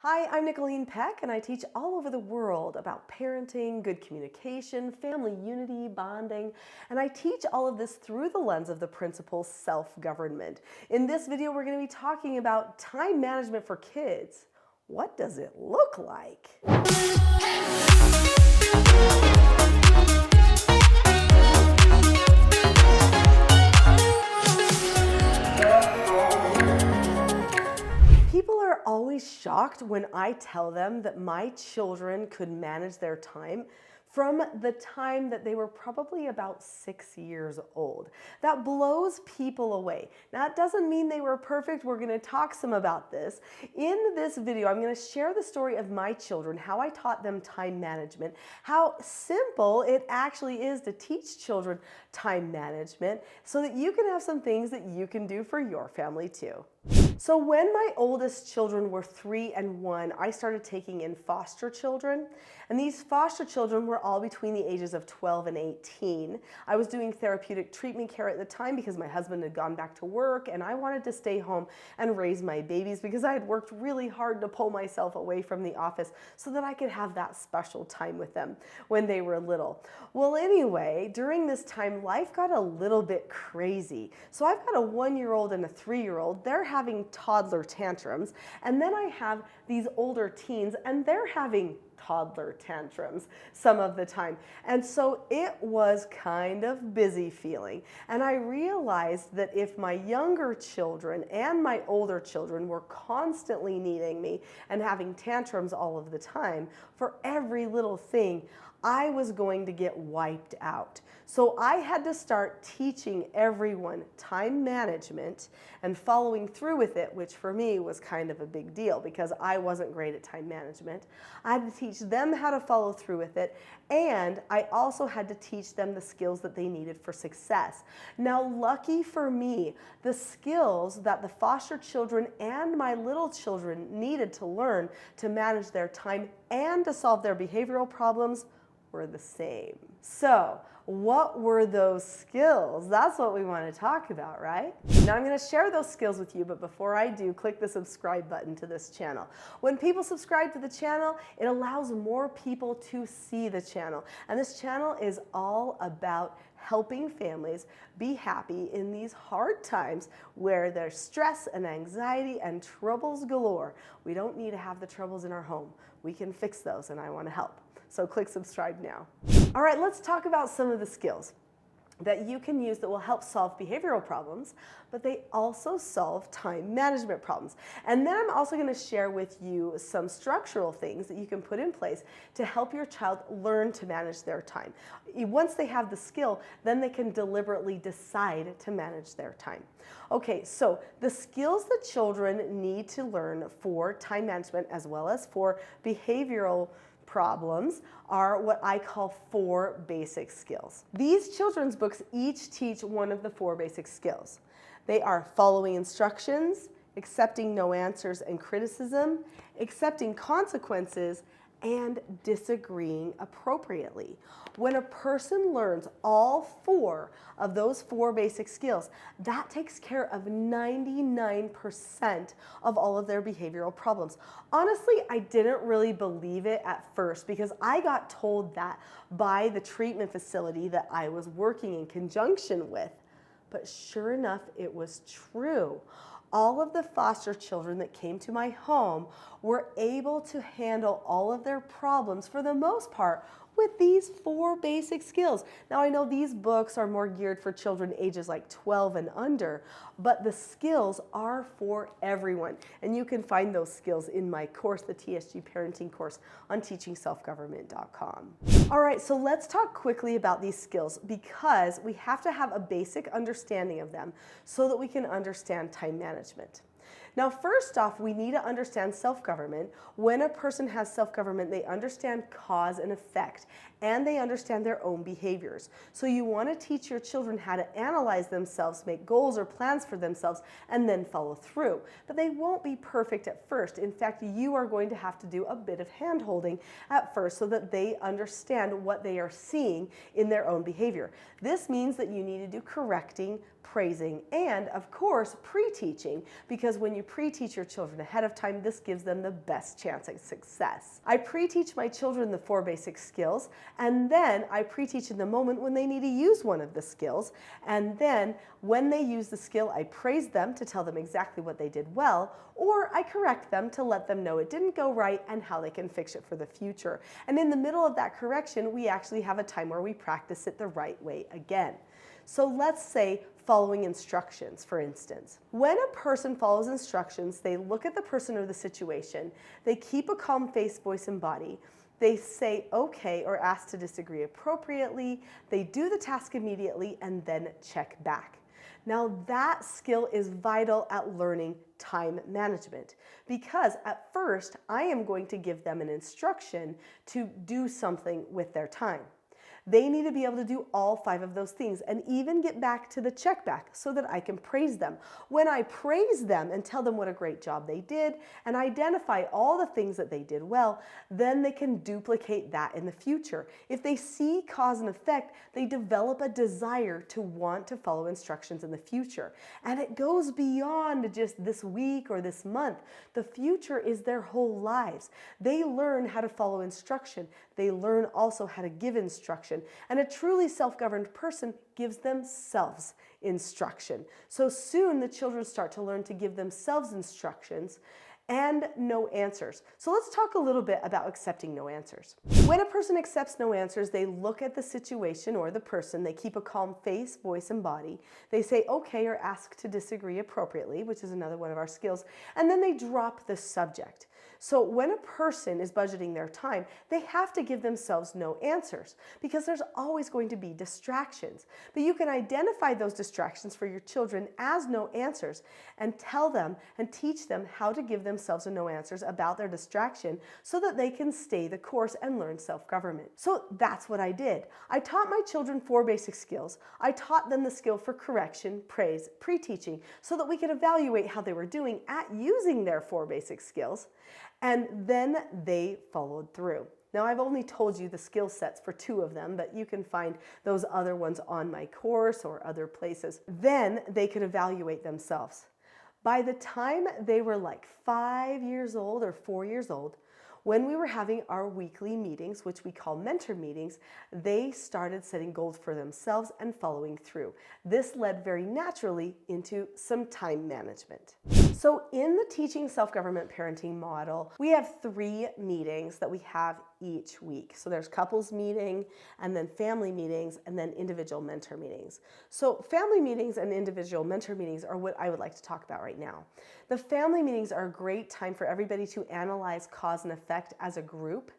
Hi, I'm Nicholeen Peck, and I teach all over the world about parenting, good communication, family unity, bonding, and I teach all of this through the lens of the principle self-government. In this video, we're going to be talking about time management for kids. What does it look like? People are always shocked when I tell them that my children could manage their time from the time that they were probably about 6 years old. That blows people away. Now, it doesn't mean they were perfect. We're going to talk some about this. In this video, I'm going to share the story of my children, how I taught them time management, how simple it actually is to teach children time management so that you can have some things that you can do for your family too. So when my oldest children were 3 and 1, I started taking in foster children. And these foster children were all between the ages of 12 and 18. I was doing therapeutic treatment care at the time because my husband had gone back to work and I wanted to stay home and raise my babies because I had worked really hard to pull myself away from the office so that I could have that special time with them when they were little. Well, anyway, during this time, life got a little bit crazy. So I've got a 1-year-old and a 3-year-old. They're having toddler tantrums. And then I have these older teens and they're having toddler tantrums some of the time. And so it was kind of busy feeling. And I realized that if my younger children and my older children were constantly needing me and having tantrums all of the time for every little thing, I was going to get wiped out. So I had to start teaching everyone time management and following through with it, which for me was kind of a big deal because I wasn't great at time management. I had to teach them how to follow through with it, and I also had to teach them the skills that they needed for success. Now, lucky for me, the skills that the foster children and my little children needed to learn to manage their time and to solve their behavioral problems were the same. So, what were those skills? That's what we want to talk about, right? Now I'm going to share those skills with you, but before I do, click the subscribe button to this channel. When people subscribe to the channel, it allows more people to see the channel. And this channel is all about helping families be happy in these hard times where there's stress and anxiety and troubles galore. We don't need to have the troubles in our home. We can fix those, and I want to help. So click subscribe now. All right, let's talk about some of the skills that you can use that will help solve behavioral problems, but they also solve time management problems. And then I'm also going to share with you some structural things that you can put in place to help your child learn to manage their time. Once they have the skill, then they can deliberately decide to manage their time. Okay, so the skills that children need to learn for time management as well as for behavioral problems are what I call 4 basic skills. These children's books each teach one of the 4 basic skills. They are following instructions, accepting no answers and criticism, accepting consequences, and disagreeing appropriately. When a person learns all 4 of those 4 basic skills, that takes care of 99% of all of their behavioral problems. Honestly, I didn't really believe it at first because I got told that by the treatment facility that I was working in conjunction with. But sure enough, it was true. All of the foster children that came to my home were able to handle all of their problems for the most part with these 4 basic skills. Now I know these books are more geared for children ages like 12 and under, but the skills are for everyone. And you can find those skills in my course, the TSG Parenting course on teachingselfgovernment.com. All right, so let's talk quickly about these skills because we have to have a basic understanding of them so that we can understand time management. Now, first off, we need to understand self-government. When a person has self-government, they understand cause and effect, and they understand their own behaviors. So you want to teach your children how to analyze themselves, make goals or plans for themselves, and then follow through. But they won't be perfect at first. In fact, you are going to have to do a bit of hand-holding at first so that they understand what they are seeing in their own behavior. This means that you need to do correcting, praising, and of course, pre-teaching, because when you pre-teach your children ahead of time, this gives them the best chance at success. I pre-teach my children the 4 basic skills, and then I pre-teach in the moment when they need to use one of the skills. And then when they use the skill, I praise them to tell them exactly what they did well, or I correct them to let them know it didn't go right and how they can fix it for the future. And in the middle of that correction, we actually have a time where we practice it the right way again. So let's say following instructions, for instance. When a person follows instructions, they look at the person or the situation, they keep a calm face, voice, and body, they say okay or ask to disagree appropriately, they do the task immediately, and then check back. Now that skill is vital at learning time management, because at first I am going to give them an instruction to do something with their time. They need to be able to do all 5 of those things and even get back to the check back so that I can praise them. When I praise them and tell them what a great job they did and identify all the things that they did well, then they can duplicate that in the future. If they see cause and effect, they develop a desire to want to follow instructions in the future. And it goes beyond just this week or this month. The future is their whole lives. They learn how to follow instruction. They learn also how to give instruction. And a truly self-governed person gives themselves instruction. So soon the children start to learn to give themselves instructions and no answers. So let's talk a little bit about accepting no answers. When a person accepts no answers, they look at the situation or the person, they keep a calm face, voice, and body. They say okay or ask to disagree appropriately, which is another one of our skills, and then they drop the subject. So when a person is budgeting their time, they have to give themselves no answers because there's always going to be distractions. But you can identify those distractions for your children as no answers and tell them and teach them how to give themselves a no answers about their distraction so that they can stay the course and learn self-government. So that's what I did. I taught my children 4 basic skills. I taught them the skill for correction, praise, pre-teaching so that we could evaluate how they were doing at using their 4 basic skills. And then they followed through. Now, I've only told you the skill sets for 2 of them, but you can find those other ones on my course or other places. Then they could evaluate themselves. By the time they were like 5 years old or 4 years old, when we were having our weekly meetings, which we call mentor meetings, they started setting goals for themselves and following through. This led very naturally into some time management. So in the Teaching Self-Government Parenting model, we have 3 meetings that we have each week. So there's couples meeting, and then family meetings, and then individual mentor meetings. So family meetings and individual mentor meetings are what I would like to talk about right now. The family meetings are a great time for everybody to analyze cause and effect as a group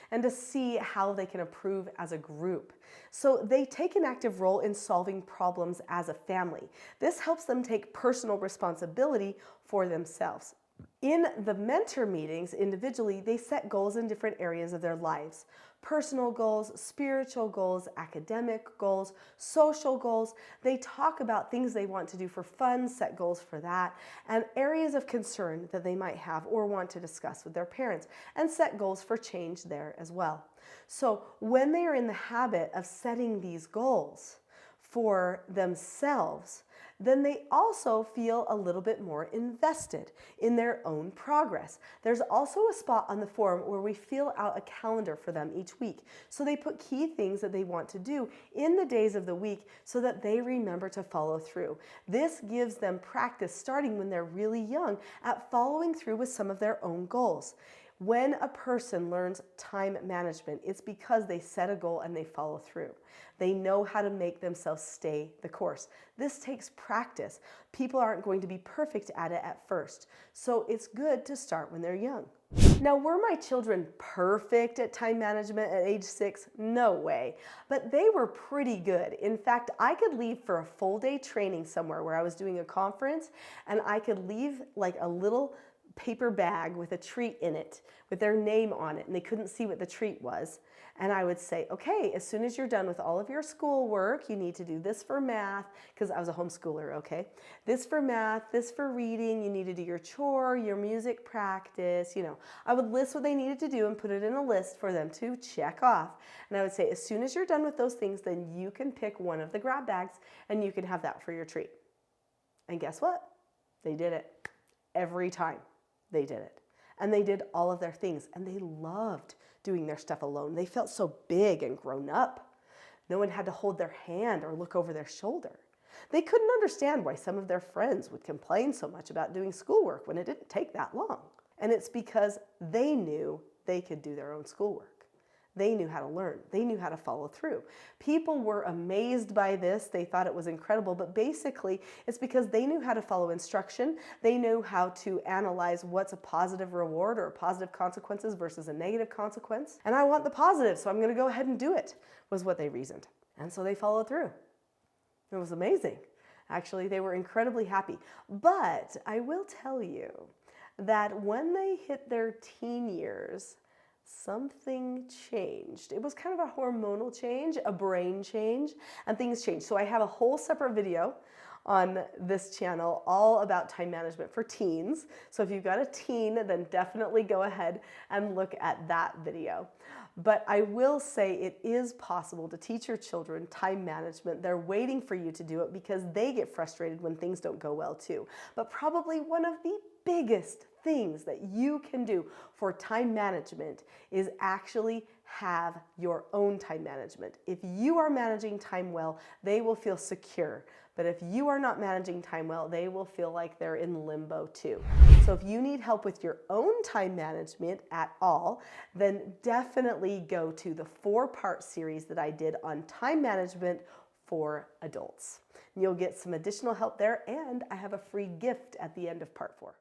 and to see how they can improve as a group. So they take an active role in solving problems as a family. This helps them take personal responsibility for themselves. In the mentor meetings, individually, they set goals in different areas of their lives. Personal goals, spiritual goals, academic goals, social goals. They talk about things they want to do for fun, set goals for that, and areas of concern that they might have or want to discuss with their parents, and set goals for change there as well. So when they are in the habit of setting these goals for themselves, then they also feel a little bit more invested in their own progress. There's also a spot on the form where we fill out a calendar for them each week. So they put key things that they want to do in the days of the week so that they remember to follow through. This gives them practice starting when they're really young at following through with some of their own goals. When a person learns time management, it's because they set a goal and they follow through. They know how to make themselves stay the course. This takes practice. People aren't going to be perfect at it at first, so it's good to start when they're young. Now, were my children perfect at time management at age 6? No way. But they were pretty good. In fact, I could leave for a full day training somewhere where I was doing a conference, and I could leave like a little paper bag with a treat in it with their name on it, and they couldn't see what the treat was. And I would say, okay, as soon as you're done with all of your schoolwork, you need to do this for math, because I was a homeschooler, okay? This for math, this for reading, you need to do your chore, your music practice, I would list what they needed to do and put it in a list for them to check off. And I would say, as soon as you're done with those things, then you can pick one of the grab bags and you can have that for your treat. And guess what? They did it. every time they did it. And they did all of their things, and they loved doing their stuff alone. They felt so big and grown up. No one had to hold their hand or look over their shoulder. They couldn't understand why some of their friends would complain so much about doing schoolwork when it didn't take that long. And it's because they knew they could do their own schoolwork. They knew how to learn. They knew how to follow through. People were amazed by this. They thought it was incredible, but basically it's because they knew how to follow instruction. They knew how to analyze what's a positive reward or positive consequences versus a negative consequence. And I want the positive, so I'm going to go ahead and do it, was what they reasoned. And so they followed through. It was amazing. Actually, they were incredibly happy. But I will tell you that when they hit their teen years, something changed. It was kind of a hormonal change, a brain change, and things changed. So I have a whole separate video on this channel all about time management for teens. So if you've got a teen, then definitely go ahead and look at that video. But I will say it is possible to teach your children time management. They're waiting for you to do it because they get frustrated when things don't go well too. But probably one of the biggest things that you can do for time management is actually have your own time management. If you are managing time well, they will feel secure. But if you are not managing time well, they will feel like they're in limbo too. So if you need help with your own time management at all, then definitely go to the 4-part series that I did on time management for adults. You'll get some additional help there, and I have a free gift at the end of part 4.